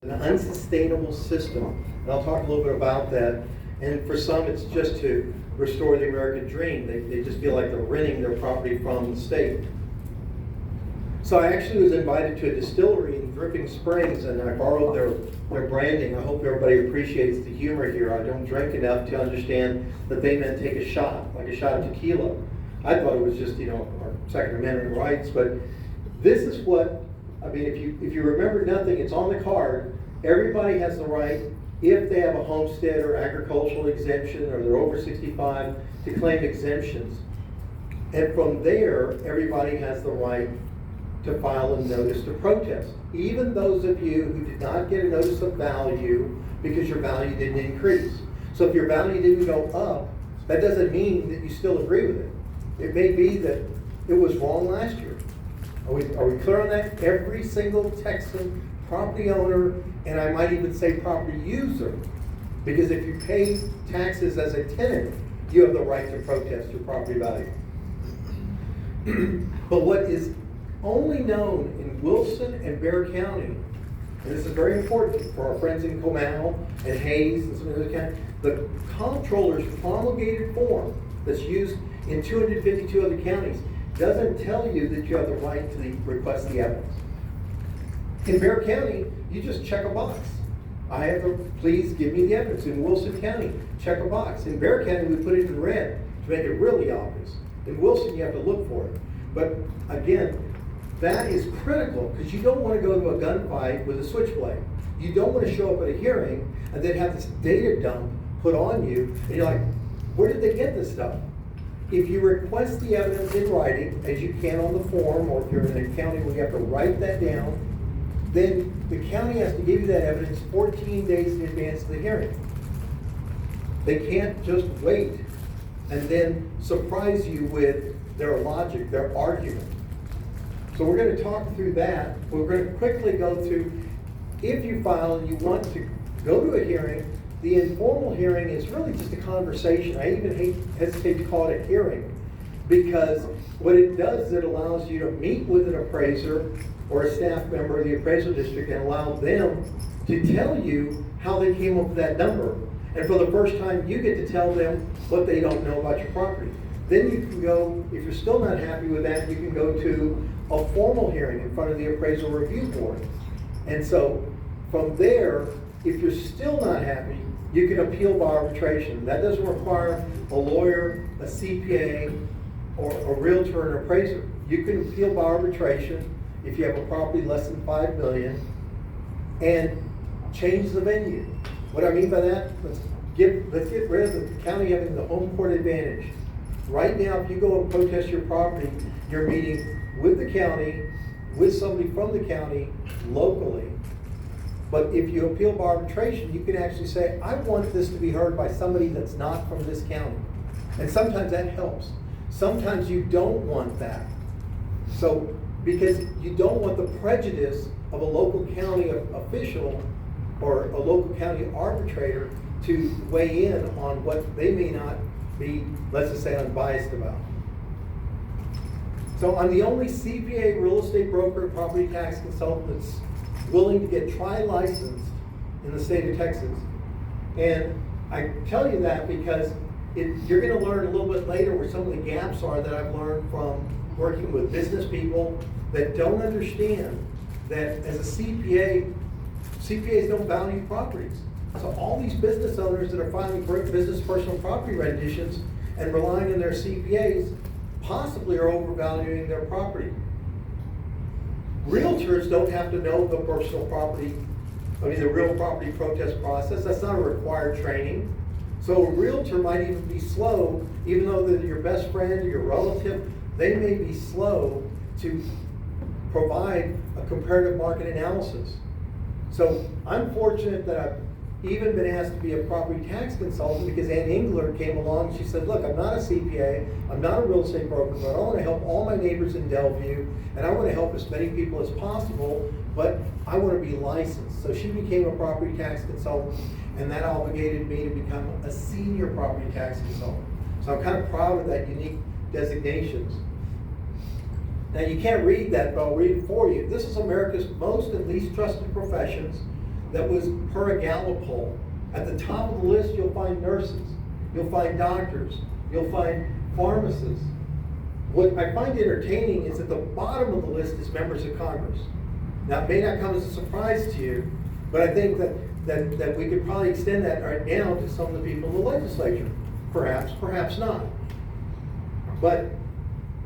An unsustainable system. And I'll talk a little bit about that. And for some, it's just to restore the American dream. They just feel like they're renting their property from the state. So I actually was invited to a distillery in Dripping Springs, and I borrowed their branding. I hope everybody appreciates the humor here. I don't drink enough to understand that they meant take a shot, like a shot of tequila. I thought it was just, our Second Amendment rights, but this is what, if you remember nothing, it's on the card. Everybody has the right, if they have a homestead or agricultural exemption, or they're over 65, to claim exemptions. And from there, everybody has the right to file a notice to protest. Even those of you who did not get a notice of value because your value didn't increase. So if your value didn't go up, that doesn't mean that you still agree with it. It may be that it was wrong last year. Are we clear on that? Every single Texan property owner, and I might even say property user, because if you pay taxes as a tenant, you have the right to protest your property value. But what is only known in Wilson and Bexar County, and this is very important for our friends in Comal and Hayes and some of those counties, the comptroller's promulgated form that's used in 252 other counties doesn't tell you that you have the right to request the evidence. In Bexar County, you just check a box. Please give me the evidence. In Wilson County, check a box. In Bexar County, we put it in red to make it really obvious. In Wilson, you have to look for it. But again, that is critical, because you don't want to go to a gunfight with a switchblade. You don't want to show up at a hearing and then have this data dump put on you, and you're like, where did they get this stuff? If you request the evidence in writing, as you can on the form, or if you're in a county where you have to write that down, then the county has to give you that evidence 14 days in advance of the hearing. They can't just wait and then surprise you with their logic, their argument. So we're going to talk through that. We're going to quickly go through, if you file and you want to go to a hearing, the informal hearing is really just a conversation. I even hesitate to call it a hearing, because what it does is it allows you to meet with an appraiser or a staff member of the appraisal district and allow them to tell you how they came up with that number. And for the first time, you get to tell them what they don't know about your property. Then you can go, if you're still not happy with that, you can go to a formal hearing in front of the appraisal review board. And so from there, if you're still not happy, you can appeal by arbitration. That doesn't require a lawyer, a CPA, or a realtor and appraiser. You can appeal by arbitration if you have a property less than $5 million and change the venue. What I mean by that, let's get rid of the county having the home court advantage. Right now, if you go and protest your property, you're meeting with the county, with somebody from the county locally. But if you appeal by arbitration, you can actually say, I want this to be heard by somebody that's not from this county. And sometimes that helps. Sometimes you don't want that. So, because you don't want the prejudice of a local county official or a local county arbitrator to weigh in on what they may not be, let's just say, unbiased about. So I'm the only CPA, real estate broker, property tax consultant that's willing to get tri-licensed in the state of Texas. And I tell you that because you're going to learn a little bit later where some of the gaps are that I've learned from working with business people that don't understand that as a CPA, CPAs don't value properties. So all these business owners that are filing business personal property renditions and relying on their CPAs possibly are overvaluing their property. Realtors don't have to know the the real property protest process. That's not a required training. So a realtor might even be slow, even though they're your best friend or your relative, they may be slow to provide a comparative market analysis. So I'm fortunate that I've even been asked to be a property tax consultant because Ann Engler came along and she said, look, I'm not a CPA, I'm not a real estate broker, but I want to help all my neighbors in Delview, and I want to help as many people as possible, but I want to be licensed. So she became a property tax consultant, and that obligated me to become a senior property tax consultant. So I'm kind of proud of that unique designations. Now you can't read that, but I'll read it for you. This is America's most and least trusted professions. that was per a Gallup poll. At the top of the list, you'll find nurses, you'll find doctors, you'll find pharmacists. What I find entertaining is at the bottom of the list is members of Congress. Now, it may not come as a surprise to you, but I think that we could probably extend that right now to some of the people in the legislature. Perhaps, perhaps not. But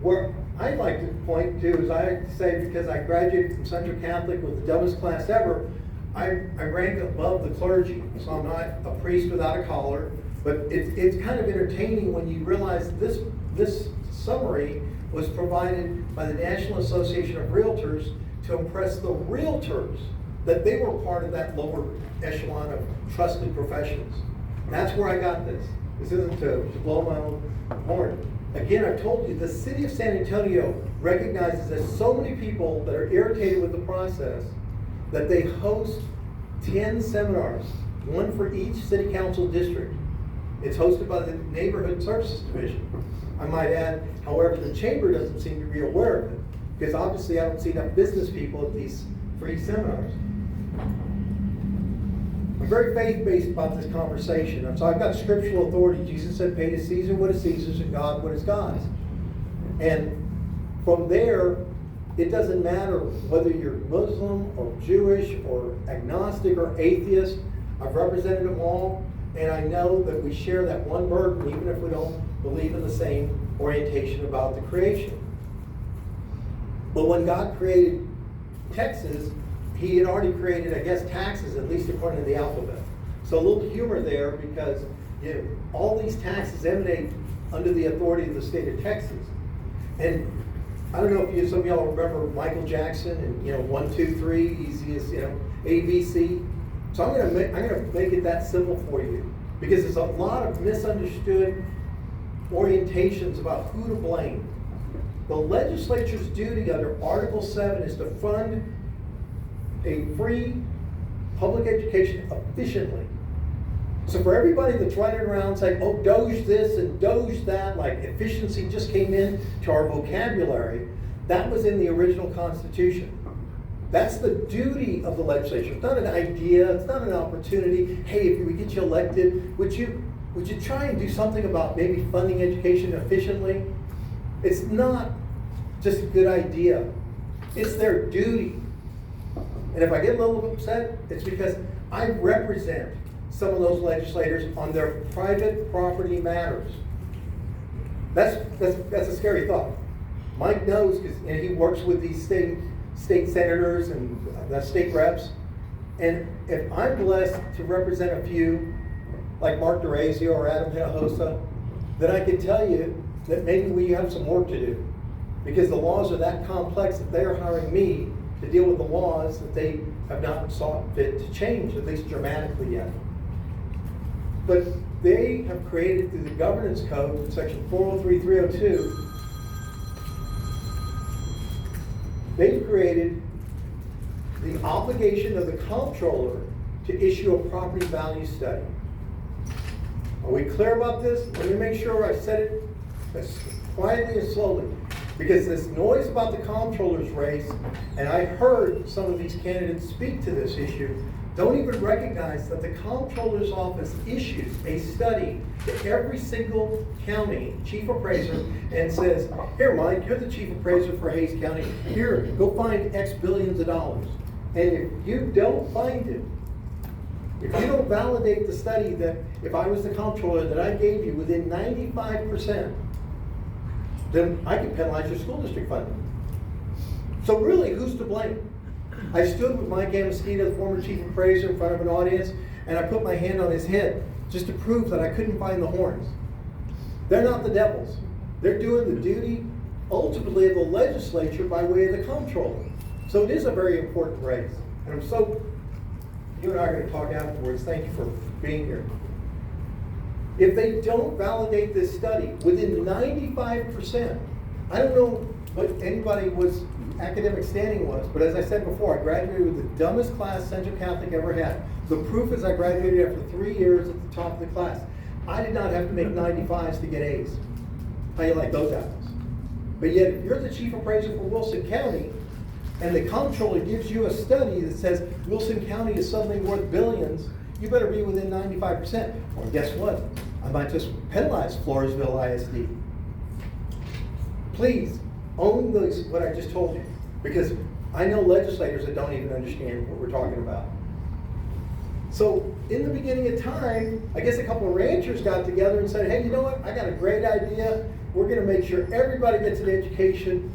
where I'd like to point to is, I like to say, because I graduated from Central Catholic with the dumbest class ever, I rank above the clergy. So I'm not a priest without a collar, but it's kind of entertaining when you realize this summary was provided by the National Association of Realtors to impress the realtors that they were part of that lower echelon of trusted professionals. That's where I got this. This isn't to blow my own horn. Again, I've told you, the city of San Antonio recognizes that so many people that are irritated with the process that they host 10 seminars, one for each city council district. It's hosted by the Neighborhood Services Division. I might add, however, the chamber doesn't seem to be aware of it, because obviously I don't see enough business people at these free seminars. I'm very faith-based about this conversation. So I've got scriptural authority. Jesus said, pay to Caesar what is Caesar's and God what is God's. And from there, it doesn't matter whether you're Muslim or Jewish or agnostic or atheist. I've represented them all, and I know that we share that one burden, even if we don't believe in the same orientation about the creation. But when God created Texas, he had already created, I guess, taxes, at least according to the alphabet. So a little humor there, because all these taxes emanate under the authority of the state of Texas. And I don't know if some of y'all remember Michael Jackson and 1, 2, 3, easiest, ABC. So I'm gonna make it that simple for you, because there's a lot of misunderstood orientations about who to blame. The legislature's duty under Article 7 is to fund a free public education efficiently. So for everybody that's running around saying, oh, Doge this and Doge that, like efficiency just came in to our vocabulary, that was in the original Constitution. That's the duty of the legislature. It's not an idea, it's not an opportunity. Hey, if we get you elected, would you try and do something about maybe funding education efficiently? It's not just a good idea. It's their duty. And if I get a little upset, it's because I represent some of those legislators on their private property matters. That's a scary thought. Mike knows, because he works with these state senators and state reps. And if I'm blessed to represent a few, like Mark DeRazio or Adam Hinojosa, then I can tell you that maybe we have some work to do, because the laws are that complex that they are hiring me to deal with the laws that they have not sought fit to change, at least dramatically yet. But they have created, through the governance code, in section 403.302, they've created the obligation of the comptroller to issue a property value study. Are we clear about this? Let me make sure I said it as quietly and slowly, because this noise about the comptroller's race, and I heard some of these candidates speak to this issue, don't even recognize that the comptroller's office issues a study to every single county chief appraiser and says, here, Mike, you're the chief appraiser for Hays County. Here, go find X billions of dollars. And if you don't find it, if you don't validate the study that if I was the comptroller that I gave you within 95%, then I could penalize your school district funding. So really, who's to blame? I stood with Mike Amosquita, the former chief appraiser, in front of an audience, and I put my hand on his head just to prove that I couldn't find the horns. They're not the devils. They're doing the duty, ultimately, of the legislature by way of the comptroller. So it is a very important race. And you and I are going to talk afterwards. Thank you for being here. If they don't validate this study within 95%, I don't know what anybody's academic standing was, but as I said before, I graduated with the dumbest class Central Catholic ever had. The proof is I graduated after 3 years at the top of the class. I did not have to make 95s to get A's. How you like those apples? But yet, if you're the chief appraiser for Wilson County, and the comptroller gives you a study that says Wilson County is suddenly worth billions, you better be within 95%. Or guess what? I might just penalize Floresville ISD. Please, own what I just told you, because I know legislators that don't even understand what we're talking about. So in the beginning of time, I guess a couple of ranchers got together and said, hey, you know what? I got a great idea. We're going to make sure everybody gets an education.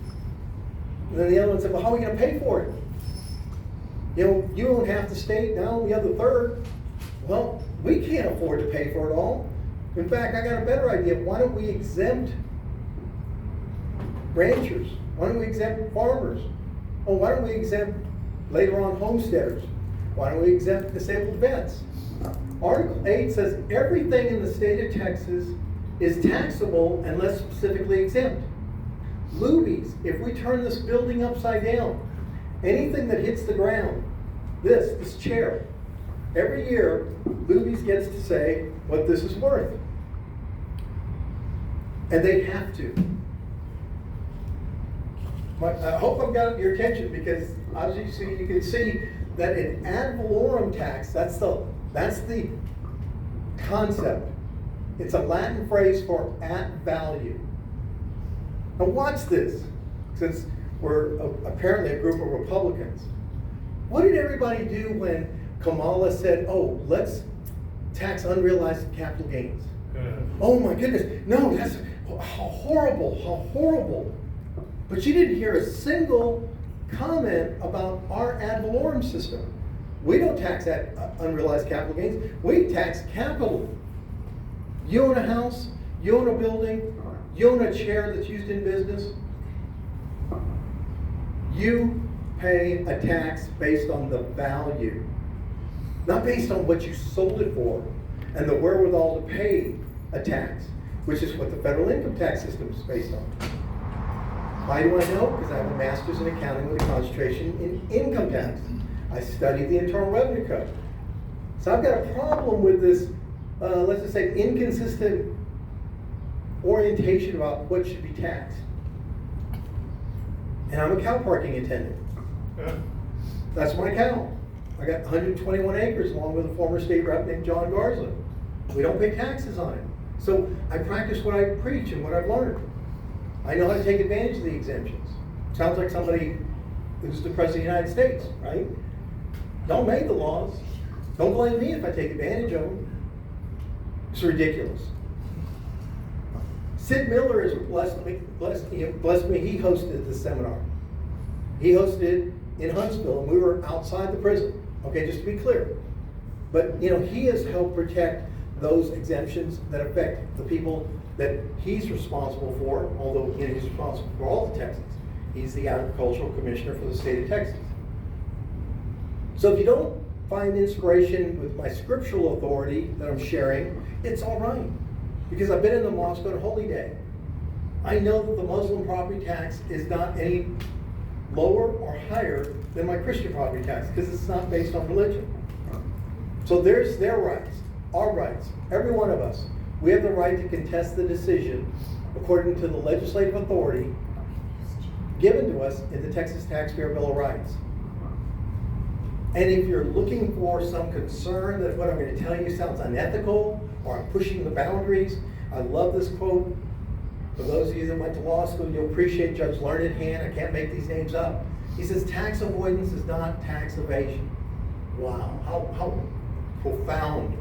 And then the other one said, well, how are we going to pay for it? You know, you own half the state, now the other third. Well, we can't afford to pay for it all. In fact, I got a better idea. Why don't we exempt ranchers? Why don't we exempt farmers? Oh, why don't we exempt later on homesteaders? Why don't we exempt disabled vets? Article 8 says everything in the state of Texas is taxable unless specifically exempt. Lubies, if we turn this building upside down, anything that hits the ground, this chair, every year, Lubies gets to say what this is worth. And they have to. I hope I've got your attention, because obviously you can see that an ad valorem tax, that's the concept. It's a Latin phrase for at value. Now watch this, since we're apparently a group of Republicans. What did everybody do when Kamala said, oh, let's tax unrealized capital gains? Oh my goodness, no, that's how horrible. But you didn't hear a single comment about our ad valorem system. We don't tax unrealized capital gains, we tax capital. You own a house, you own a building, you own a chair that's used in business, you pay a tax based on the value, not based on what you sold it for and the wherewithal to pay a tax, which is what the federal income tax system is based on. Why do I know? Because I have a master's in accounting with a concentration in income tax. I studied the Internal Revenue Code. So I've got a problem with this, let's just say, inconsistent orientation about what should be taxed. And I'm a cow parking attendant. That's my cow. I got 121 acres along with a former state rep named John Garza. We don't pay taxes on it. So I practice what I preach and what I've learned. I know how to take advantage of the exemptions. Sounds like somebody who's the President of the United States, right? Don't make the laws. Don't blame me if I take advantage of them. It's ridiculous. Sid Miller has blessed me. He hosted this seminar. He hosted it in Huntsville, and we were outside the prison. Okay, just to be clear. But he has helped protect those exemptions that affect the people that he's responsible for, although he's responsible for all the Texans. He's the agricultural commissioner for the state of Texas. So if you don't find inspiration with my scriptural authority that I'm sharing, it's all right. Because I've been in the mosque on Holy Day. I know that the Muslim property tax is not any lower or higher than my Christian property tax, because it's not based on religion. So there's their rights, our rights, every one of us. We have the right to contest the decision according to the legislative authority given to us in the Texas Taxpayer Bill of Rights. And if you're looking for some concern that what I'm going to tell you sounds unethical or I'm pushing the boundaries, I love this quote. For those of you that went to law school, you'll appreciate Judge Learned Hand. I can't make these names up. He says, tax avoidance is not tax evasion. Wow, how profound.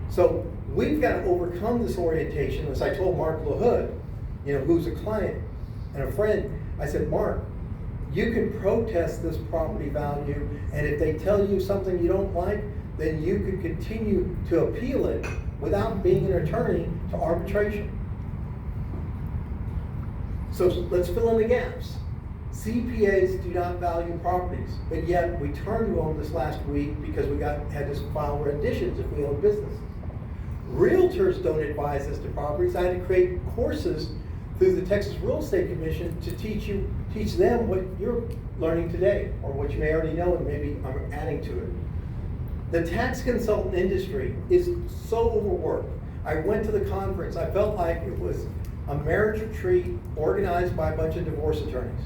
So we've got to overcome this orientation. As I told Mark LaHood, who's a client and a friend, I said, Mark, you can protest this property value, and if they tell you something you don't like, then you could continue to appeal it without being an attorney to arbitration. So let's fill in the gaps. CPAs do not value properties, but yet we turned to them this last week because we had to file renditions if we own businesses. Realtors don't advise us to properties. I had to create courses through the Texas Real Estate Commission to teach them what you're learning today, or what you may already know and maybe I'm adding to it. The tax consultant industry is so overworked. I went to the conference. I felt like it was a marriage retreat organized by a bunch of divorce attorneys.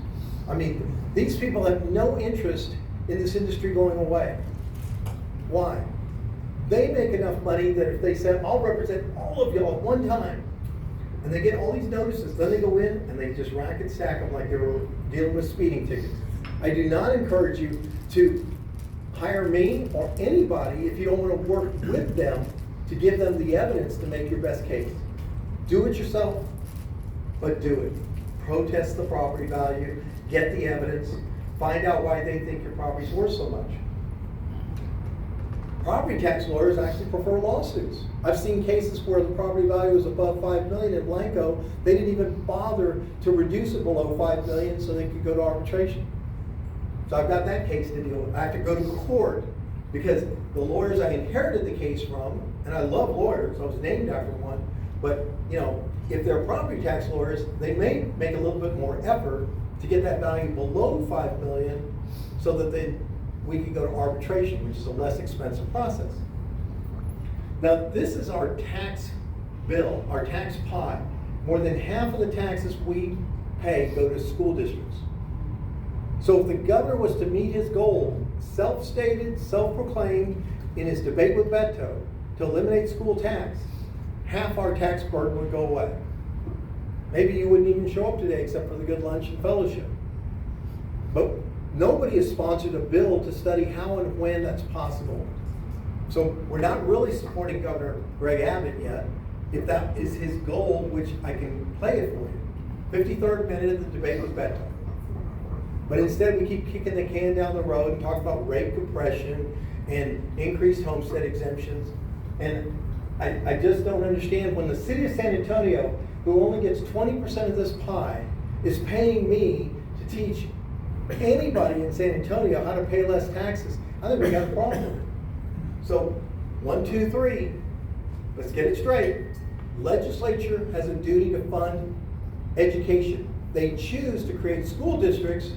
I mean, these people have no interest in this industry going away. Why? They make enough money that if they said, I'll represent all of y'all at one time, and they get all these notices, then they go in and they just rack and stack them like they were dealing with speeding tickets. I do not encourage you to hire me or anybody if you don't want to work with them to give them the evidence to make your best case. Do it yourself, but do it. Protest the property value, get the evidence, find out why they think your property's worth so much. Property tax lawyers actually prefer lawsuits. I've seen cases where the property value was above $5 million in Blanco. They didn't even bother to reduce it below $5 million so they could go to arbitration. So I've got that case to deal with. I have to go to court because the lawyers I inherited the case from, and I love lawyers, I was named after one, but you know, if they're property tax lawyers, they may make a little bit more effort to get that value below $5 million so that we can go to arbitration, which is a less expensive process. Now, this is our tax bill, our tax pie. More than half of the taxes we pay go to school districts. So if the governor was to meet his goal, self-stated, self-proclaimed in his debate with Beto, to eliminate school tax, half our tax burden would go away. Maybe you wouldn't even show up today except for the good lunch and fellowship. But nobody has sponsored a bill to study how and when that's possible. So we're not really supporting Governor Greg Abbott yet, if that is his goal, which I can play it for you. 53rd minute of the debate with Beto. But instead we keep kicking the can down the road and talk about rate compression and increased homestead exemptions. And I just don't understand when the city of San Antonio, who only gets 20% of this pie, is paying me to teach anybody in San Antonio how to pay less taxes. I think we got a problem. So, 1, 2, 3, let's get it straight. Legislature has a duty to fund education. They choose to create school districts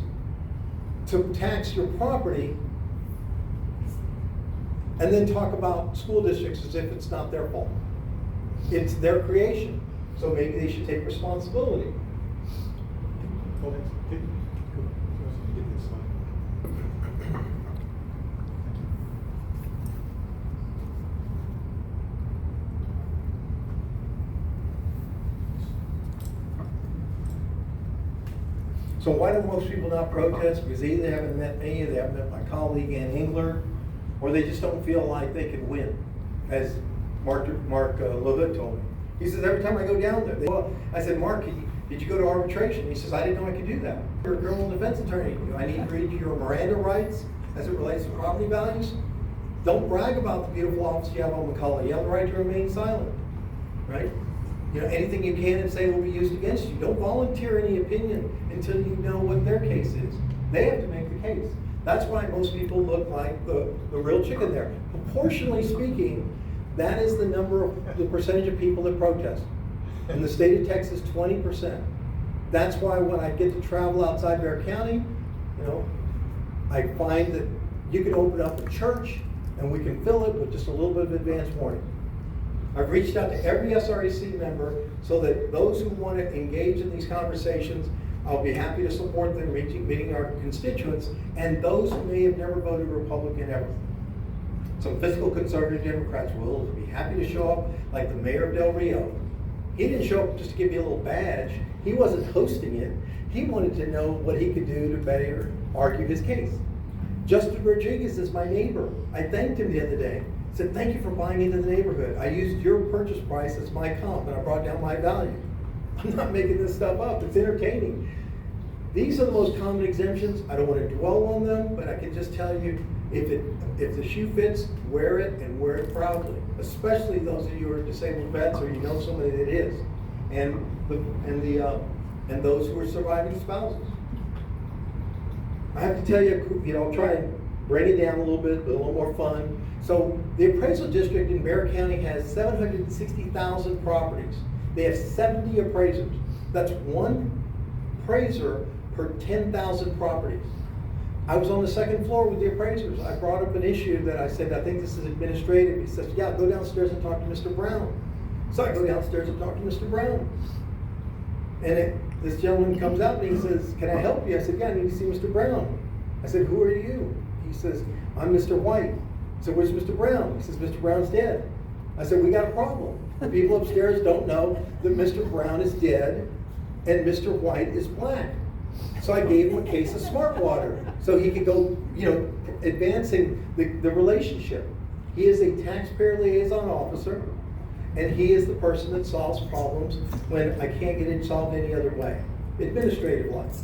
to tax your property and then talk about school districts as if it's not their fault. It's their creation, so maybe they should take responsibility. So why do most people not protest? Because either they haven't met me, or they haven't met my colleague Ann Engler, or they just don't feel like they can win, as Mark Levitt told me. He says, every time I go down there, I said, Mark, did you go to arbitration? He says, I didn't know I could do that. You're a criminal defense attorney. I need to read your Miranda rights as it relates to property values. Don't brag about the beautiful office you have on McCullough. You have the right to remain silent, right? You know, anything you can and say will be used against you. Don't volunteer any opinion until you know what their case is. They have to make the case. That's why most people look like the real chicken there. Proportionally speaking, that is the percentage of people that protest. In the state of Texas, 20%. That's why when I get to travel outside Bexar County, you know, I find that you can open up a church and we can fill it with just a little bit of advance warning. I've reached out to every SREC member so that those who want to engage in these conversations, I'll be happy to support them meeting our constituents, and those who may have never voted Republican ever. Some fiscal conservative Democrats will be happy to show up, like the mayor of Del Rio. He didn't show up just to give me a little badge. He wasn't hosting it. He wanted to know what he could do to better argue his case. Justin Rodriguez is my neighbor. I thanked him the other day. Said, thank you for buying into the neighborhood. I used your purchase price as my comp and I brought down my value. I'm not making this stuff up, it's entertaining. These are the most common exemptions. I don't want to dwell on them, but I can just tell you, if the shoe fits, wear it and wear it proudly. Especially those of you who are disabled vets or you know somebody that is. And those who are surviving spouses. I have to tell you, I'll try and bring it down a little bit, but a little more fun. So the appraisal district in Bexar County has 760,000 properties. They have 70 appraisers. That's one appraiser per 10,000 properties. I was on the second floor with the appraisers. I brought up an issue that I said, I think this is administrative. He says, yeah, go downstairs and talk to Mr. Brown. So I go downstairs and talk to Mr. Brown. And this gentleman comes up and he says, "Can I help you?" I said, "Yeah, I need to see Mr. Brown." I said, "Who are you?" He says, "I'm Mr. White." I said, "Where's Mr. Brown?" He says, "Mr. Brown's dead." I said, "We got a problem. The people upstairs don't know that Mr. Brown is dead and Mr. White is black." So I gave him a case of smart water so he could go, advancing the relationship. He is a taxpayer liaison officer, and he is the person that solves problems when I can't get it solved any other way, administrative life.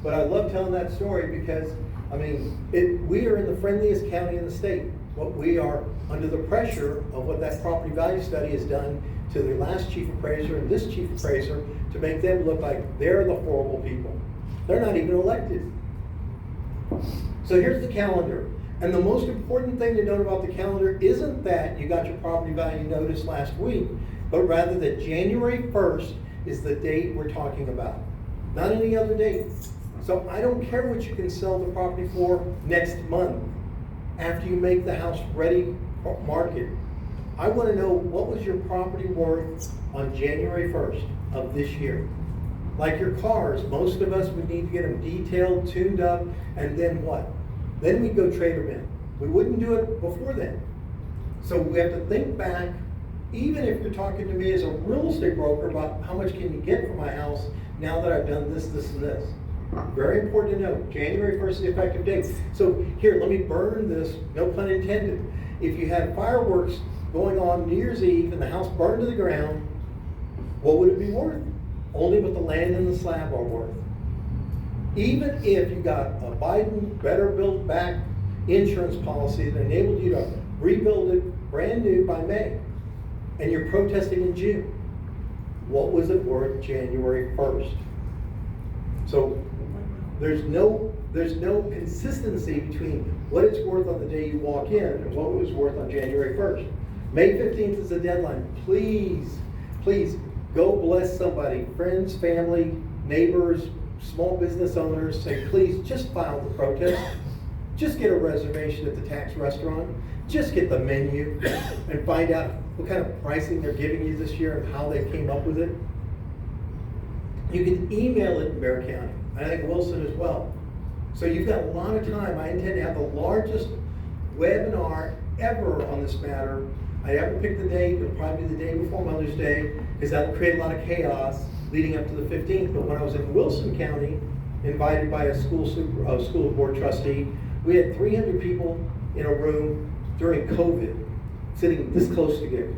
But I love telling that story because, we are in the friendliest county in the state. But we are under the pressure of what that property value study has done to the last chief appraiser and this chief appraiser to make them look like they're the horrible people. They're not even elected. So here's the calendar. And the most important thing to note about the calendar isn't that you got your property value notice last week, but rather that January 1st is the date we're talking about, not any other date. So I don't care what you can sell the property for next month after you make the house ready for market. I want to know, what was your property worth on January 1st of this year? Like your cars, most of us would need to get them detailed, tuned up, and then what? Then we'd go trade them in. We wouldn't do it before then. So we have to think back, even if you're talking to me as a real estate broker about how much can you get for my house now that I've done this, this, and this. Very important to note, January 1st is the effective date. So here, let me burn this, no pun intended. If you had fireworks going on New Year's Eve and the house burned to the ground, what would it be worth? Only what the land and the slab are worth. Even if you got a Biden Better Build Back insurance policy that enabled you to rebuild it brand new by May, and you're protesting in June, what was it worth January 1st? So there's no consistency between what it's worth on the day you walk in and what it was worth on January 1st. May 15th is the deadline. Please, please go bless somebody, friends, family, neighbors, small business owners. Say, please just file the protest. Just get a reservation at the tax restaurant. Just get the menu and find out what kind of pricing they're giving you this year and how they came up with it. You can email it in Bear County. I think Wilson as well. So you've got a lot of time. I intend to have the largest webinar ever on this matter. I haven't picked the date. It'll probably be the day before Mother's Day, because that'll create a lot of chaos leading up to the 15th. But when I was in Wilson County, invited by a school board trustee, we had 300 people in a room during COVID, sitting this close together.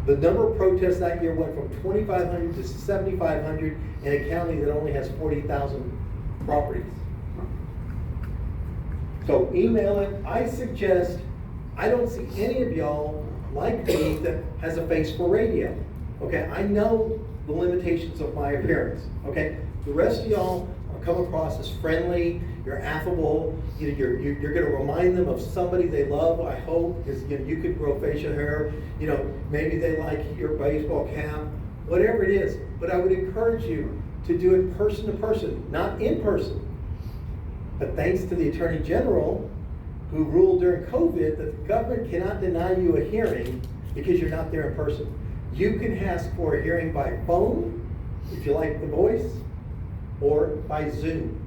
The number of protests that year went from 2,500 to 7,500 in a county that only has 40,000 properties. So email it. I suggest, I don't see any of y'all like me that has a face for radio. Okay, I know the limitations of my appearance. Okay, the rest of y'all come across as friendly, you're affable, you're going to remind them of somebody they love, I hope, because you could grow facial hair, maybe they like your baseball cap, whatever it is. But I would encourage you to do it person to person, not in person. But thanks to the Attorney General, who ruled during COVID that the government cannot deny you a hearing because you're not there in person. You can ask for a hearing by phone, if you like the voice, or by Zoom.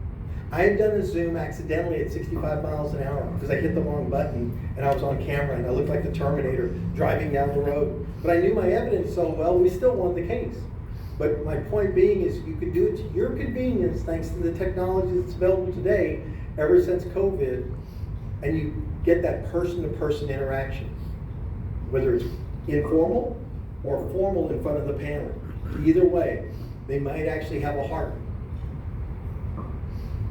I had done a Zoom accidentally at 65 miles an hour because I hit the wrong button and I was on camera and I looked like the Terminator driving down the road. But I knew my evidence so well, we still won the case. But my point being is you could do it to your convenience thanks to the technology that's available today ever since COVID, and you get that person-to-person interaction, whether it's informal or formal in front of the panel. Either way, they might actually have a heart.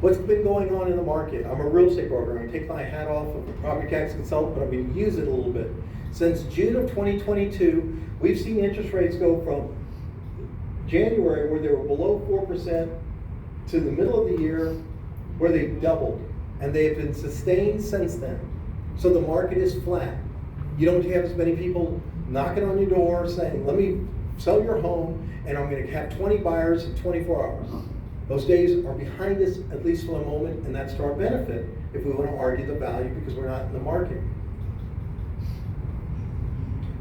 What's been going on in the market? I'm a real estate broker. I'm going to take my hat off of a property tax consultant, but I'm going to use it a little bit. Since June of 2022, we've seen interest rates go from January, where they were below 4%, to the middle of the year, where they doubled. And they have been sustained since then. So the market is flat. You don't have as many people knocking on your door saying, let me sell your home, and I'm going to have 20 buyers in 24 hours. Those days are behind us, at least for the moment, and that's to our benefit if we want to argue the value because we're not in the market.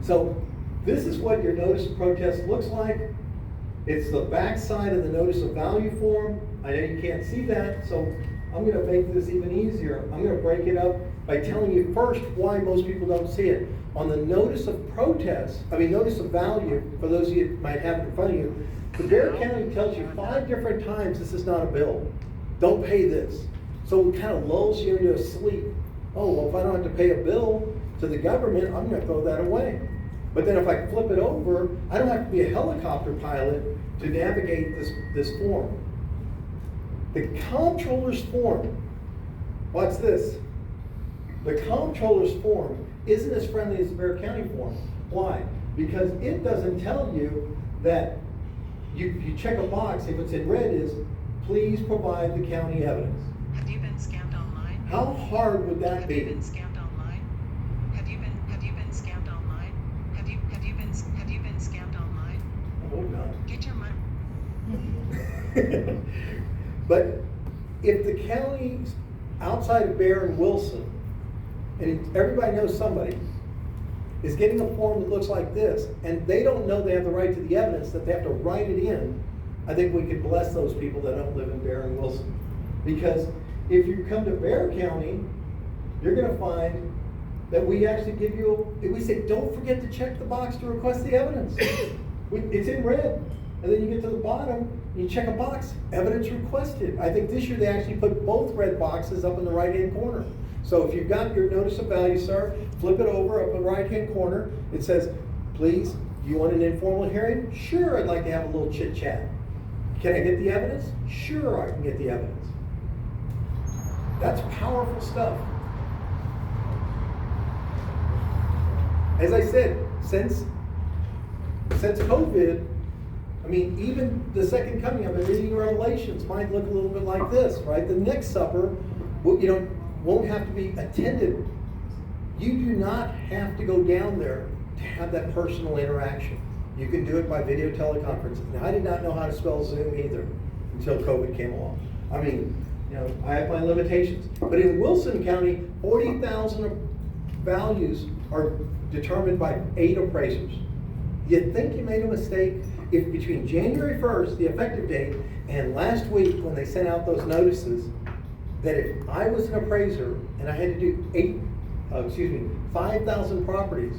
So this is what your notice of protest looks like. It's the back side of the notice of value form. I know you can't see that, so I'm gonna make this even easier. I'm gonna break it up by telling you first why most people don't see it. On the notice of notice of value, for those of you that might have it in front of you, the Bear County tells you 5 different times this is not a bill. Don't pay this. So it kind of lulls you into a sleep. Oh, well, if I don't have to pay a bill to the government, I'm gonna throw that away. But then if I flip it over, I don't have to be a helicopter pilot to navigate this form. The comptroller's form, watch this. The comptroller's form isn't as friendly as the Bear County form. Why? Because it doesn't tell you that you check a box, if it's in red, is please provide the county evidence. Have you been scammed online? How hard would that be? Have you been scammed online? Have you been scammed online? Have you been scammed online? Oh, no. Get your money. But if the counties outside of Bear and Wilson, and everybody knows somebody, is getting a form that looks like this, and they don't know they have the right to the evidence, that they have to write it in, I think we could bless those people that don't live in Bear and Wilson. Because if you come to Bear County, you're gonna find that we actually give you, we say, don't forget to check the box to request the evidence. It's in red. And then you get to the bottom, you check a box, evidence requested. I think this year they actually put both red boxes up in the right-hand corner. So if you've got your notice of value, sir, flip it over up in the right-hand corner. It says, please, you want an informal hearing? Sure, I'd like to have a little chit chat. Can I get the evidence? Sure, I can get the evidence. That's powerful stuff. As I said, since COVID, I mean, even the second coming, I've been reading Revelations, might look a little bit like this, right? The next supper, won't have to be attended. You do not have to go down there to have that personal interaction. You can do it by video teleconferencing. Now, I did not know how to spell Zoom either until COVID came along. I mean, I have my limitations. But in Wilson County, 40,000 values are determined by 8 appraisers. You think you made a mistake if between January 1st, the effective date, and last week when they sent out those notices, that if I was an appraiser and I had to do 5,000 properties,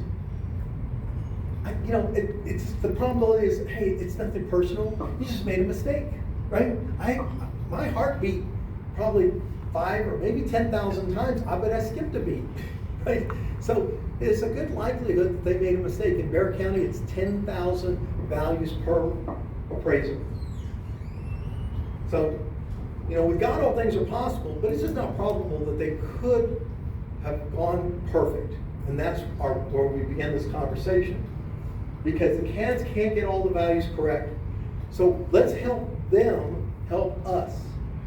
it's the probability is, hey, it's nothing personal. You just made a mistake, right? My heart beat probably 5 or maybe 10,000 times. I bet I skipped a beat, right? So it's a good likelihood that they made a mistake. In Bear County, it's 10,000 values per appraiser. So, with God, all things are possible, but it's just not probable that they could have gone perfect. And that's where we began this conversation. Because the CADs can't get all the values correct. So let's help them help us.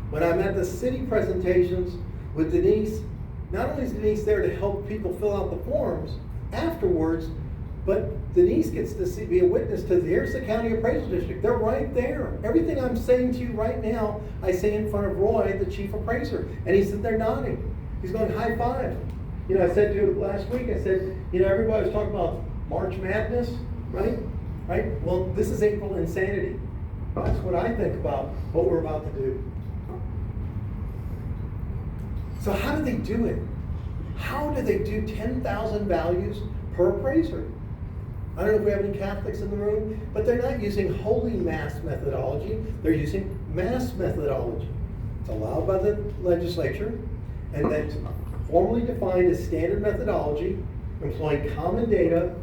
When I'm at the city presentations with Denise, not only is Denise there to help people fill out the forms afterwards, but Denise gets to be a witness to, here's the county appraisal district. They're right there. Everything I'm saying to you right now, I say in front of Roy, the chief appraiser. And he's sitting there nodding. He's going, high five. I said to him last week, I said, everybody was talking about March Madness, right? Right? Well, this is April insanity. That's what I think about what we're about to do. So how do they do it? How do they do 10,000 values per appraiser? I don't know if we have any Catholics in the room, but they're not using Holy Mass methodology. They're using Mass methodology. It's allowed by the legislature, and that's formally defined as standard methodology, employing common data,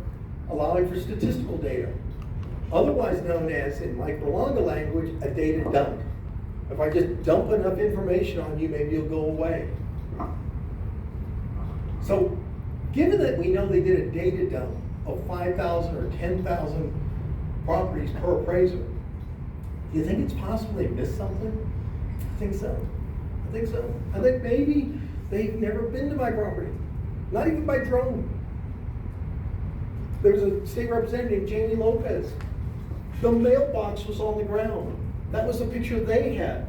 allowing for statistical data. Otherwise known as, in Mike Berlanga language, a data dump. If I just dump enough information on you, maybe you'll go away. So, given that we know they did a data dump of 5,000 or 10,000 properties per appraiser, do you think it's possible they missed something? I think so. I think maybe they've never been to my property, not even by drone. There was a state representative, Jamie Lopez. The mailbox was on the ground. That was the picture they had.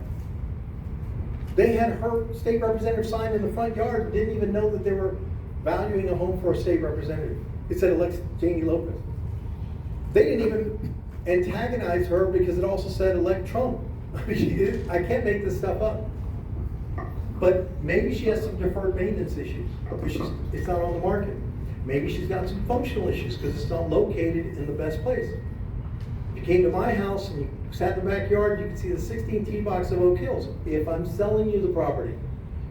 They had her state representative sign in the front yard and didn't even know that they were valuing a home for a state representative. It said elect Jamie Lopez. They didn't even antagonized her because it also said elect Trump. I can't make this stuff up. But maybe she has some deferred maintenance issues because it's not on the market. Maybe she's got some functional issues because it's not located in the best place. If you came to my house and you sat in the backyard, you could see the 16 tee box of Oak Hills. If I'm selling you the property,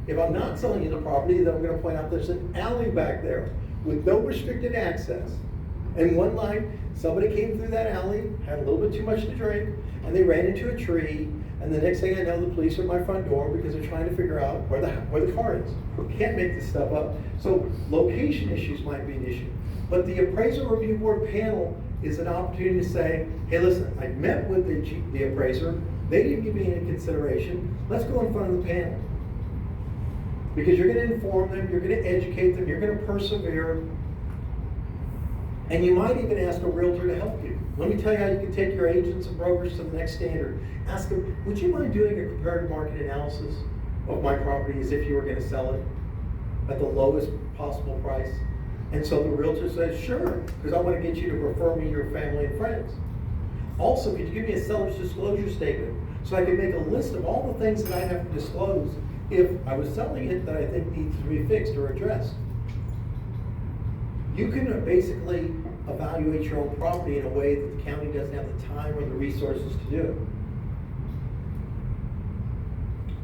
if I'm not selling you the property, then I'm going to point out there's an alley back there with no restricted access. And one night, somebody came through that alley, had a little bit too much to drink, and they ran into a tree. And the next thing I know, the police are at my front door because they're trying to figure out where the car is. Can't make this stuff up. So location issues might be an issue. But the appraisal review board panel is an opportunity to say, hey, listen, I met with the appraiser. They didn't give me any consideration. Let's go in front of the panel. Because you're going to inform them, you're going to educate them, you're going to persevere. And you might even ask a realtor to help you. Let me tell you how you can take your agents and brokers to the next standard. Ask them, would you mind doing a comparative market analysis of my property as if you were going to sell it at the lowest possible price? And so the realtor says, sure, because I want to get you to refer me your family and friends. Also, could you give me a seller's disclosure statement so I can make a list of all the things that I have to disclose if I was selling it that I think needs to be fixed or addressed? You can basically evaluate your own property in a way that the county doesn't have the time or the resources to do it.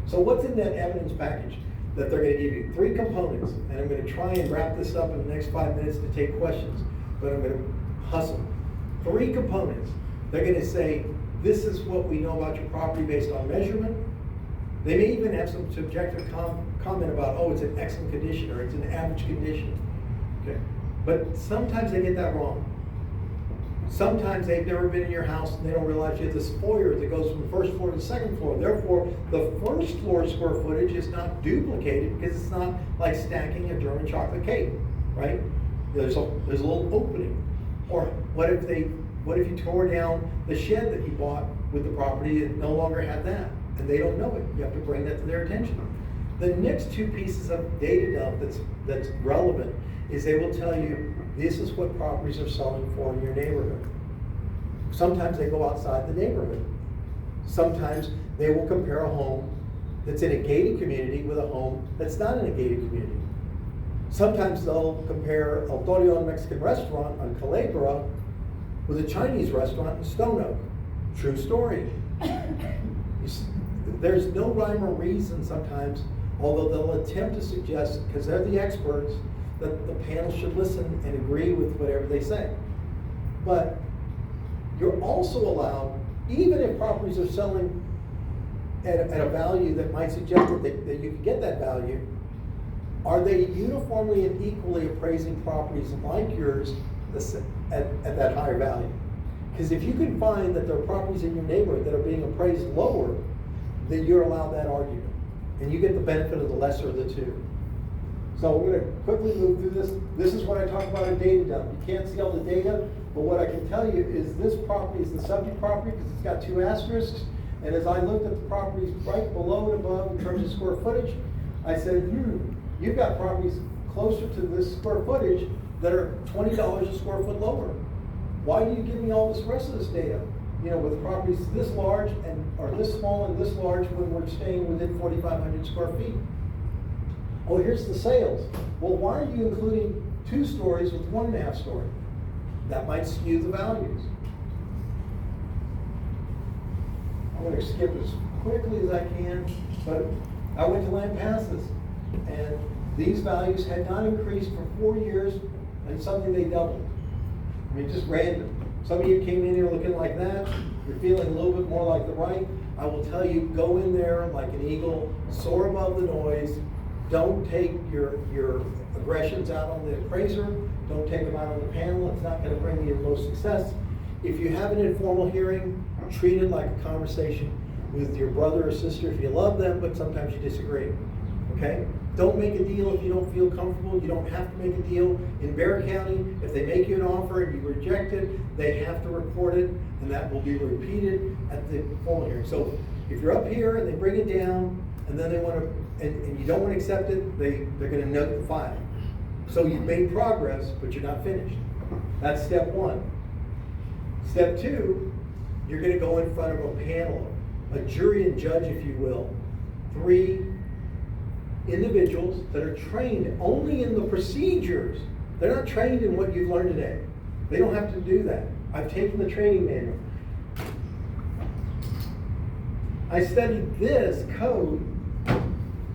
So what's in that evidence package that they're going to give you? 3 components, and I'm going to try and wrap this up in the next 5 minutes to take questions, but I'm going to hustle. 3 components. They're going to say, this is what we know about your property based on measurement. They may even have some subjective comment about, oh, it's in excellent condition or it's in average condition. Okay. But sometimes they get that wrong. Sometimes they've never been in your house and they don't realize you have this foyer that goes from the first floor to the second floor. Therefore, the first floor square footage is not duplicated because it's not like stacking a German chocolate cake, right? There's a little opening. Or what if you tore down the shed that you bought with the property and no longer had that? And they don't know it. You have to bring that to their attention. The next 2 pieces of data dump that's relevant is they will tell you this is what properties are selling for in your neighborhood. Sometimes they go outside the neighborhood. Sometimes they will compare a home that's in a gated community with a home that's not in a gated community. Sometimes they'll compare El Torreon Mexican restaurant on Calabria with a Chinese restaurant in Stone Oak. True story. There's no rhyme or reason sometimes, although they'll attempt to suggest, because they're the experts, that the panel should listen and agree with whatever they say. But you're also allowed, even if properties are selling at a value that might suggest that you can get that value, are they uniformly and equally appraising properties like yours at that higher value? Because if you can find that there are properties in your neighborhood that are being appraised lower, then you're allowed that argument. And you get the benefit of the lesser of the 2. So we're going to quickly move through this. This is what I talk about a data dump. You can't see all the data, but what I can tell you is this property is the subject property because it's got 2 asterisks. And as I looked at the properties right below and above in terms of square footage, I said, you've got properties closer to this square footage that are $20 a square foot lower. Why do you give me all this rest of this data? You know, with properties this large or this small and this large when we're staying within 4,500 square feet. Oh, here's the sales. Well, why are you including 2 stories with 1.5 story? That might skew the values. I'm going to skip as quickly as I can, but I went to Land Passes, and these values had not increased for 4 years, and suddenly they doubled. I mean, just random. Some of you came in here looking like that. You're feeling a little bit more like the right. I will tell you, go in there like an eagle, soar above the noise. Don't take your aggressions out on the appraiser. Don't take them out on the panel. It's not going to bring you the most success. If you have an informal hearing, treat it like a conversation with your brother or sister if you love them, but sometimes you disagree. Okay? Don't make a deal if you don't feel comfortable. You don't have to make a deal. In Bexar County, if they make you an offer and you reject it, they have to report it, and that will be repeated at the formal hearing. So if you're up here and they bring it down, and then they want to, and you don't want to accept it, they're going to note the file. So you've made progress, but you're not finished. That's step 1. Step 2 you're gonna go in front of a panel, a jury and judge, if you will, 3 individuals that are trained only in the procedures. They're not trained in what you've learned today. They don't have to do that. I've taken the training manual. I studied this code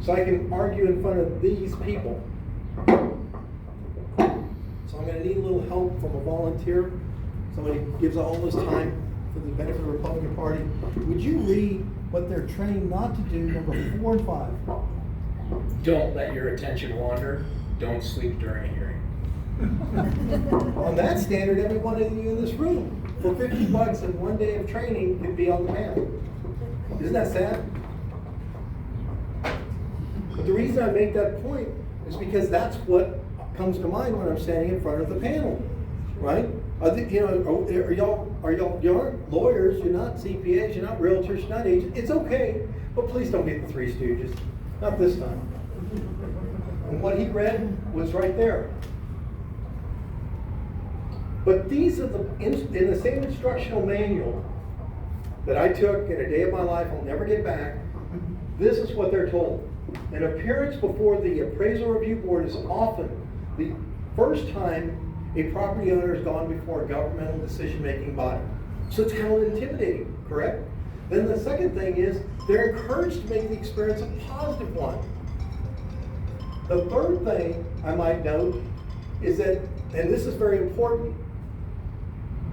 so I can argue in front of these people. So I'm going to need a little help from a volunteer. Somebody gives all this time for the benefit of the Republican Party. Would you read what they're trained not to do, number 4 and 5? Don't let your attention wander. Don't sleep during a hearing. On that standard, every one of you in this room, for $50 and 1 day of training, could be on the panel. Isn't that sad? But the reason I make that point is because that's what comes to mind when I'm standing in front of the panel, right? You aren't lawyers, you're not CPAs, you're not realtors, you're not agents. It's okay, but please don't get the Three Stooges. Not this time. And what he read was right there. But these are in the same instructional manual that I took in a day of my life I'll never get back. This is what they're told. An appearance before the appraisal review board is often the first time a property owner has gone before a governmental decision-making body. So it's kind of intimidating, correct? Then the second thing is they're encouraged to make the experience a positive one. The third thing I might note is that, and this is very important,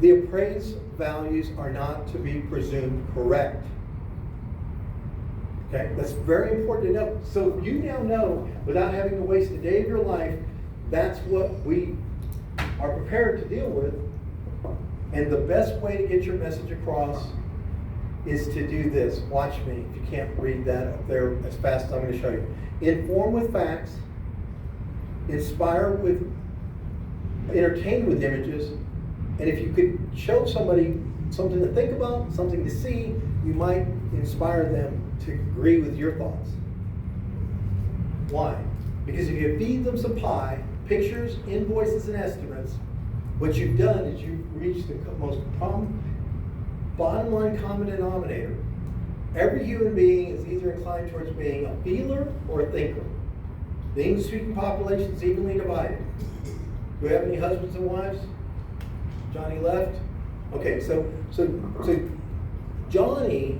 the appraised values are not to be presumed correct. Okay, that's very important to know. So you now know, without having to waste a day of your life, that's what we are prepared to deal with. And the best way to get your message across is to do this. Watch me, if you can't read that up there as fast as I'm going to show you. Inform with facts, inspire with, entertain with images, and if you could show somebody something to think about, something to see, you might inspire them to agree with your thoughts. Why? Because if you feed them some pie, pictures, invoices, and estimates, what you've done is you've reached the most bottom line common denominator. Every human being is either inclined towards being a feeler or a thinker. The English-speaking population is evenly divided. Do we have any husbands and wives? Johnny left? Okay, so Johnny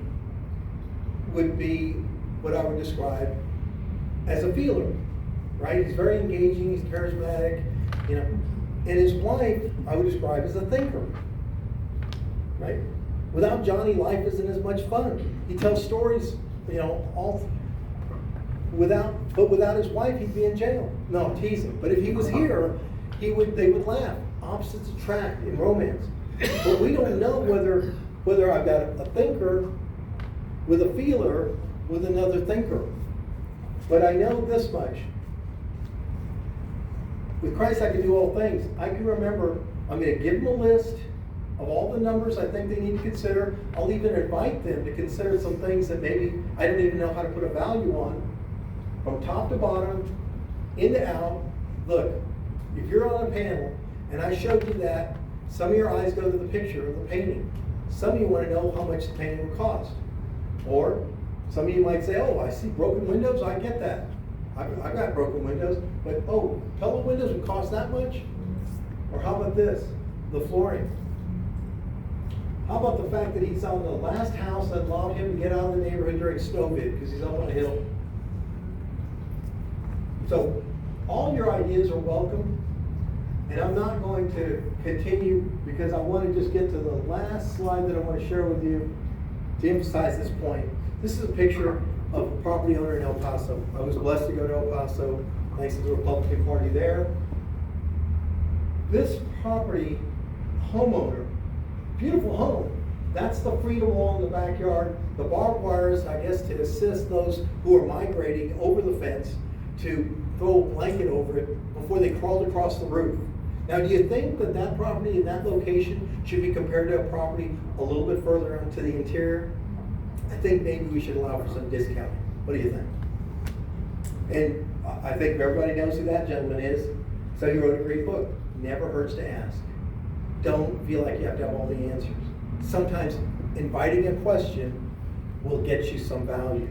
would be what I would describe as a feeler, right? He's very engaging, he's charismatic, you know. And his wife, I would describe as a thinker, right? Without Johnny, life isn't as much fun. He tells stories, you know, without his wife, he'd be in jail. No, I'm teasing. But if he was here, they would laugh. Opposites attract in romance. But we don't know whether I've got a thinker with a feeler with another thinker. But I know this much. With Christ, I can do all things. I can remember, I'm going to give them a list of all the numbers I think they need to consider. I'll even invite them to consider some things that maybe I don't even know how to put a value on. From top to bottom, in to out. Look, if you're on a panel and I showed you that, some of your eyes go to the picture of the painting. Some of you want to know how much the painting would cost. Or some of you might say, oh, I see broken windows, I get that. I've got broken windows, but oh, pillow windows would cost that much? Or how about this, the flooring? How about the fact that he's on the last house that allowed him to get out of the neighborhood during snowvid because he's up on a hill? So all your ideas are welcome, and I'm not going to continue because I want to just get to the last slide that I want to share with you to emphasize this point. This is a picture of a property owner in El Paso. I was blessed to go to El Paso thanks to the Republican Party there. This property homeowner, beautiful home. That's the freedom wall in the backyard. The barbed wire is, I guess, to assist those who are migrating over the fence to throw a blanket over it before they crawled across the roof. Now, do you think that that property in that location should be compared to a property a little bit further into the interior? I think maybe we should allow for some discounting. What do you think? And I think everybody knows who that gentleman is. So he wrote a great book. Never hurts to ask. Don't feel like you have to have all the answers. Sometimes inviting a question will get you some value.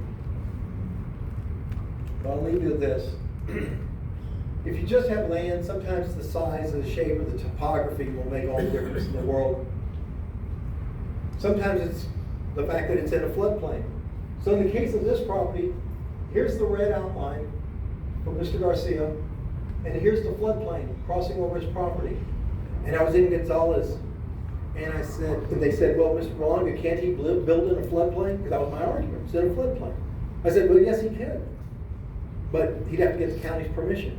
But I'll leave you with this. If you just have land, sometimes the size, the shape, or the topography will make all the difference in the world. Sometimes it's the fact that it's in a floodplain. So in the case of this property, here's the red outline from Mr. Garcia, and here's the floodplain crossing over his property. And I was in Gonzales, and they said, well, Mr. Berlanga, can't he build in a floodplain? Because that was my argument, it's in a floodplain. I said, well, yes, he can. But he'd have to get the county's permission.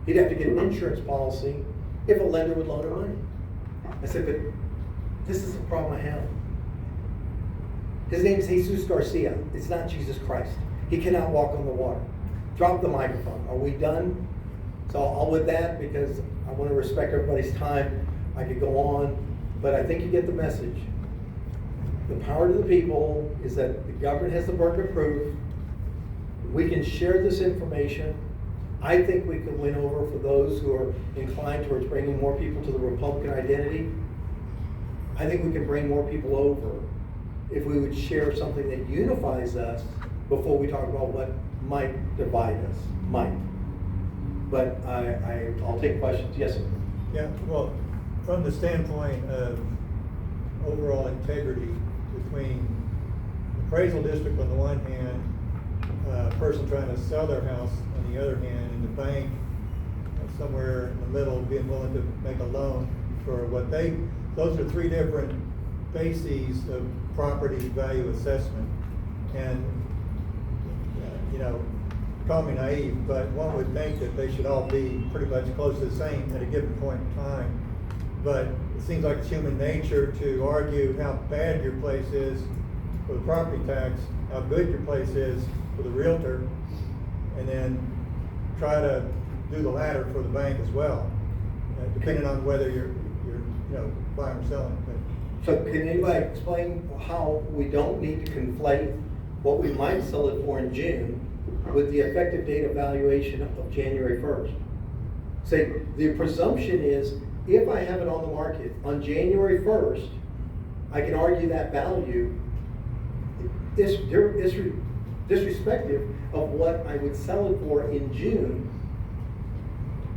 He'd have to get an insurance policy if a lender would loan him money. I said, but this is the problem I have. His name is Jesus Garcia. It's not Jesus Christ. He cannot walk on the water. Drop the microphone. Are we done? So I'll with that, because I want to respect everybody's time. I could go on, but I think you get the message. The power to the people is that the government has the burden of proof. We can share this information. I think we can win over for those who are inclined towards bringing more people to the Republican identity. I think we can bring more people over if we would share something that unifies us before we talk about what might divide us, might. But I'll take questions. Yes, sir. Yeah, well, from the standpoint of overall integrity between appraisal district on the one hand, a person trying to sell their house on the other hand, and the bank somewhere in the middle being willing to make a loan for what those are three different bases of property value assessment. And, call me naive, but one would think that they should all be pretty much close to the same at a given point in time. But it seems like it's human nature to argue how bad your place is for the property tax, how good your place is for the realtor, and then try to do the latter for the bank as well, depending on whether you're buying or selling. So can anybody explain how we don't need to conflate what we might sell it for in June with the effective date of valuation of January 1st? Say, the presumption is if I have it on the market on January 1st, I can argue that value disrespective of what I would sell it for in June,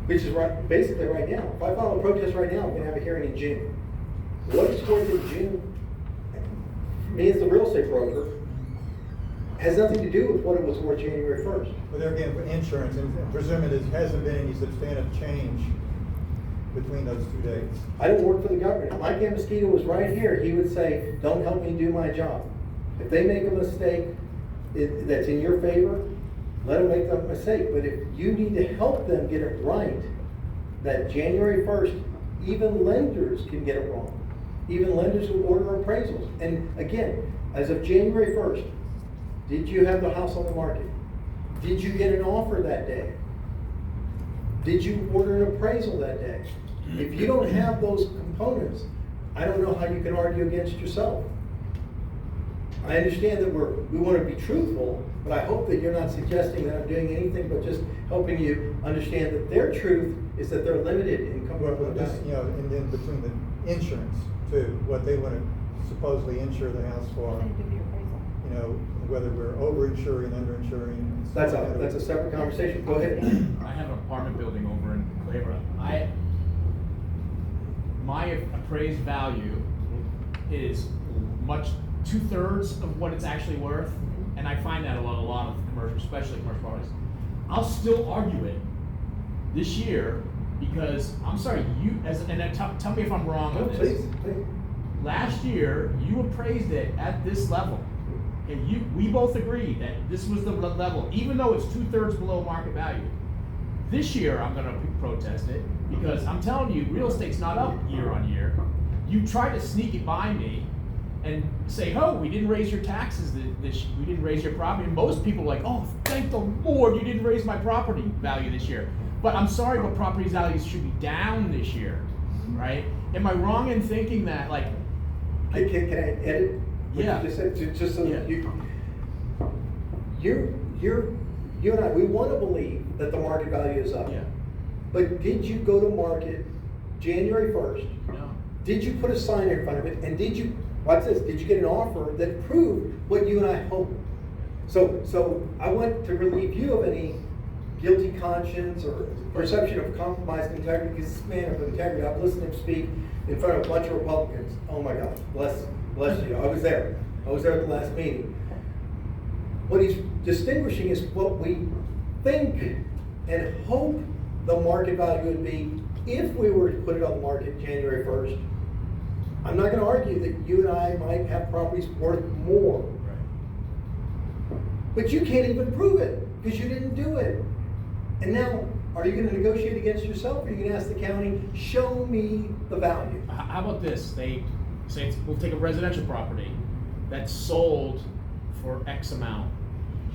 which is basically right now. If I file a protest right now, I'm gonna have a hearing in June. What it's worth in June, me as the real estate broker, has nothing to do with what it was worth January 1st. But there again, for insurance, and presume there hasn't been any substantive change between those two dates. I don't work for the government. If Mike Amosquito was right here, he would say, don't help me do my job. If they make a mistake that's in your favor, let them make that mistake. But if you need to help them get it right, that January 1st, even lenders can get it wrong. Even lenders who order appraisals. And again, as of January 1st, did you have the house on the market? Did you get an offer that day? Did you order an appraisal that day? If you don't have those components, I don't know how you can argue against yourself. I understand that we want to be truthful, but I hope that you're not suggesting that I'm doing anything but just helping you understand that their truth is that they're limited in coming up with a Just, value. and then between the insurance too, what they want to supposedly insure the house for, whether we're over-insuring, under-insuring. That's a separate conversation. Go ahead. I have an apartment building over in Culebra. My appraised value is much 2/3 of what it's actually worth, and I find that a lot of commercial, especially commercial properties. I'll still argue it this year because I'm sorry, tell me if I'm wrong on this. Please. Last year, you appraised it at this level. And we both agreed that this was the level, even though it's 2/3 below market value. This year, I'm gonna protest it, because I'm telling you, real estate's not up year on year. You tried to sneak it by me and say, oh, we didn't raise your taxes we didn't raise your property. And most people are like, oh, thank the Lord, you didn't raise my property value this year. But I'm sorry, but property values should be down this year, right? Am I wrong in thinking that, like? Can I edit? What Yeah. you just said, just so Yeah. that you and I, we want to believe that the market value is up. Yeah. But did you go to market January 1st? No. Did you put a sign in front of it? And did you watch this, did you get an offer that proved what you and I hoped? So I want to relieve you of any guilty conscience or perception of compromised integrity, because this man of integrity, I've listened to him speak in front of a bunch of Republicans. Oh my God, bless you. I was there at the last meeting. What he's distinguishing is what we think and hope the market value would be if we were to put it on the market January 1st. I'm not gonna argue that you and I might have properties worth more. But you can't even prove it, because you didn't do it. And now, are you gonna negotiate against yourself, or are you gonna ask the county, show me the value? How about this? They say, we'll take a residential property that's sold for X amount,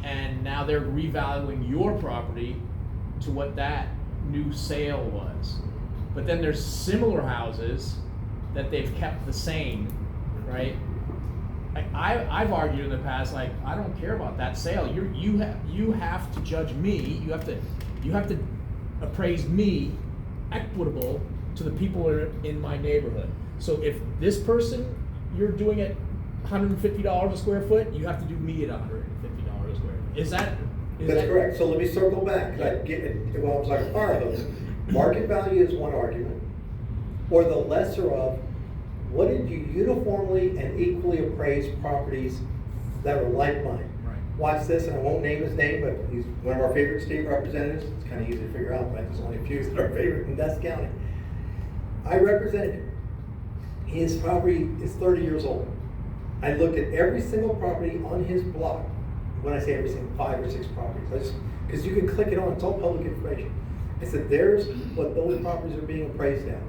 and now they're revaluing your property to what that new sale was. But then there's similar houses that they've kept the same, right? I've argued in the past, like, I don't care about that sale. You have to judge me. You have to appraise me equitable to the people that are in my neighborhood. So if this person you're doing it $150 a square foot, you have to do me at $150 a square foot. Is that correct? So let me circle back. Yeah. It was like a fire hose. Market value is one argument, or the lesser of, what did you uniformly and equally appraise properties that are like mine? Right. Watch this, and I won't name his name, but he's one of our favorite state representatives. It's kind of easy to figure out, right? There's only a few that are favorite in Dust County. I represented him. His property is 30 years old. I looked at every single property on his block. When I say every single, 5 or 6 properties, because you can click it on, it's all public information. I said, there's what those properties are being appraised at.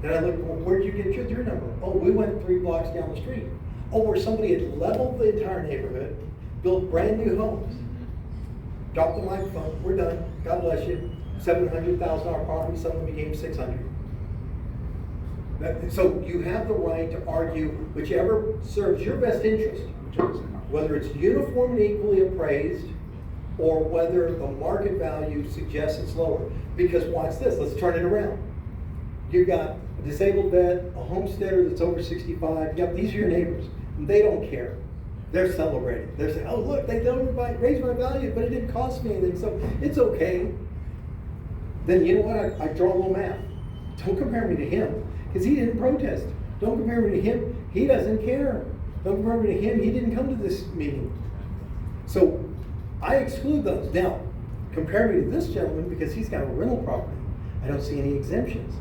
Then I looked, well, where'd you get your number? Oh, we went 3 blocks down the street. Oh, where somebody had leveled the entire neighborhood, built brand new homes. Dropped the microphone, we're done, God bless you. $700,000 property, some of them became 600. So you have the right to argue whichever serves your best interest, whether it's uniform and equally appraised, or whether the market value suggests it's lower. Because watch this, let's turn it around. You've got a disabled vet, a homesteader that's over 65, yep, these are your neighbors. They don't care. They're celebrating. They're saying, oh look, they don't raise my value, but it didn't cost me anything, so it's okay. Then you know what, I draw a little math. Don't compare me to him, because he didn't protest. Don't compare me to him, he doesn't care. Don't compare me to him, he didn't come to this meeting. So I exclude those. Now, compare me to this gentleman because he's got a rental property. I don't see any exemptions.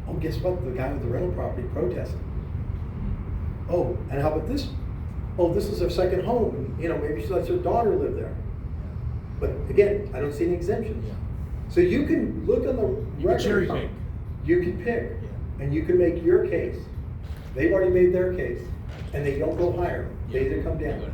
Oh, guess what? The guy with the rental property protested. Oh, and how about this? Oh, this is her second home. You know, maybe she lets her daughter live there. But again, I don't see any exemptions. Yeah. So you can look on the You can cherry pick. You can pick, and you can make your case. They've already made their case, and they don't go higher. They either come down.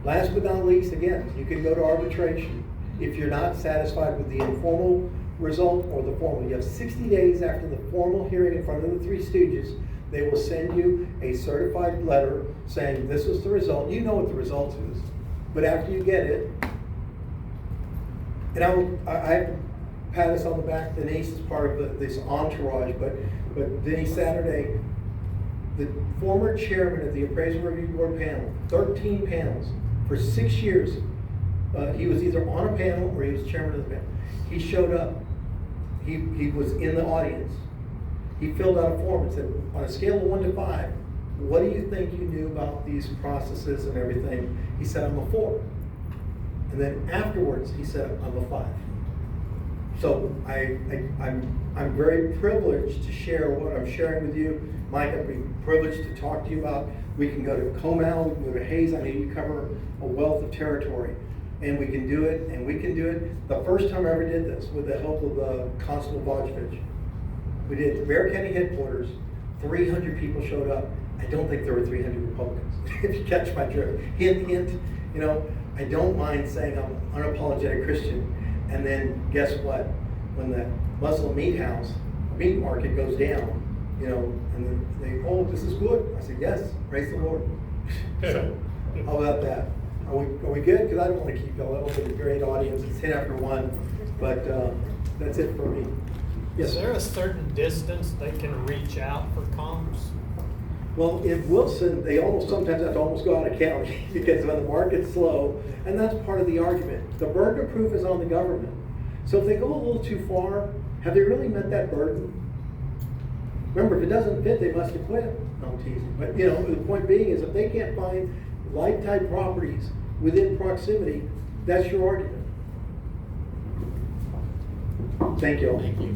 Last but not least, again, you can go to arbitration if you're not satisfied with the informal result or the formal. You have 60 days after the formal hearing in front of the Three Stooges. They will send you a certified letter saying this was the result. You know what the result is. But after you get it, and I pat us on the back. Denise is part of this entourage, but Denise Saturday, the former chairman of the Appraisal Review Board panel, 13 panels, for 6 years, he was either on a panel or he was chairman of the panel. He showed up. He was in the audience. He filled out a form and said, on a scale of 1 to 5, what do you think you knew about these processes and everything? He said, I'm a 4. And then afterwards, he said, I'm a 5. So I'm very privileged to share what I'm sharing with you. Mike, I'd be privileged to talk to you about. We can go to Comal, we can go to Hayes. I know you cover a wealth of territory. And we can do it, and we can do it. The first time I ever did this, with the help of Constable Vojovich, we did Bear County headquarters, 300 people showed up. I don't think there were 300 Republicans, if you catch my drift. Hint, hint, you know, I don't mind saying I'm an unapologetic Christian. And then guess what? When the Muslim meat market goes down, you know, and they, oh, this is good. I said, yes, praise the Lord. So, how about that? Are we good? Because I don't want to keep y'all. That was a great audience. It's 10 after 1, but that's it for me. Yes, Is there a certain distance they can reach out for comps? Well, in Wilson, they almost sometimes have to almost go out of county because when the market's slow, and that's part of the argument. The burden of proof is on the government. So if they go a little too far, have they really met that burden? Remember, if it doesn't fit, they must acquit. No, I'm teasing. But, you know, the point being is if they can't find like-type properties within proximity, that's your argument. Thank you. Thank you.